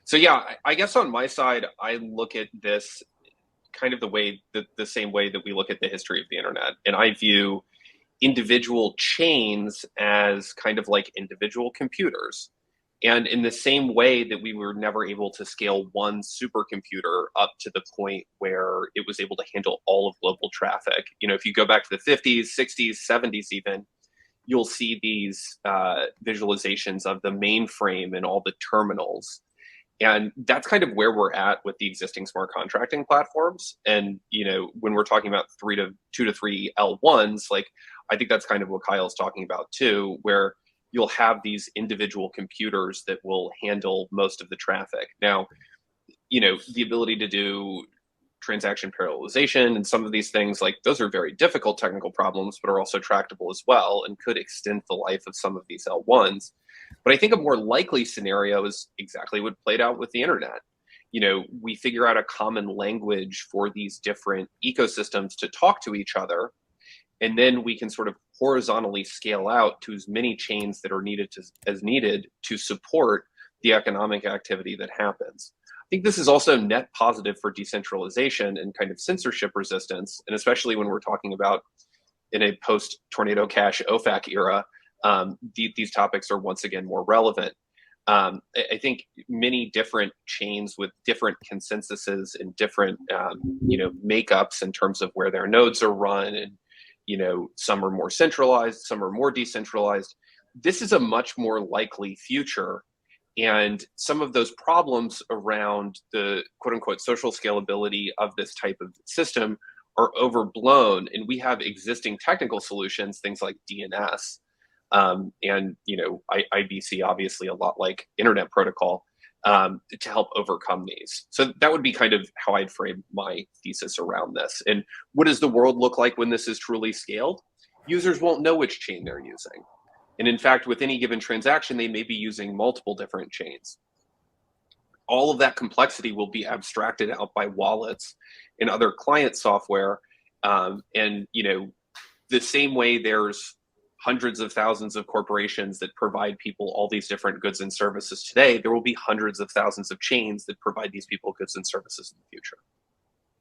So yeah, I guess on my side, I look at this kind of the same way that we look at the history of the internet. And I view individual chains as kind of like individual computers. And in the same way that we were never able to scale one supercomputer up to the point where it was able to handle all of global traffic, if you go back to the 50s, 60s, 70s, even, you'll see these visualizations of the mainframe and all the terminals. And that's kind of where we're at with the existing smart contracting platforms. And, when we're talking about 2 to 3 L1s, like I think that's kind of what Kyle's talking about too, where you'll have these individual computers that will handle most of the traffic. Now, the ability to do transaction parallelization and some of these things, like those are very difficult technical problems, but are also tractable as well and could extend the life of some of these L1s. But I think a more likely scenario is exactly what played out with the internet. We figure out a common language for these different ecosystems to talk to each other, and then we can sort of horizontally scale out to as many chains that are needed to support the economic activity that happens. I think this is also net positive for decentralization and kind of censorship resistance, and especially when we're talking about in a post-tornado cash OFAC era, these topics are once again more relevant. I think many different chains with different consensuses and different, makeups in terms of where their nodes are run, and some are more centralized, some are more decentralized. This is a much more likely future. And some of those problems around the quote unquote social scalability of this type of system are overblown. And we have existing technical solutions, things like DNS, and IBC, obviously a lot like internet protocol, to help overcome these. So that would be kind of how I'd frame my thesis around this. And what does the world look like when this is truly scaled? Users won't know which chain they're using. And in fact, with any given transaction, they may be using multiple different chains. All of that complexity will be abstracted out by wallets and other client software. And the same way there's hundreds of thousands of corporations that provide people all these different goods and services today, there will be hundreds of thousands of chains that provide these people goods and services in the future.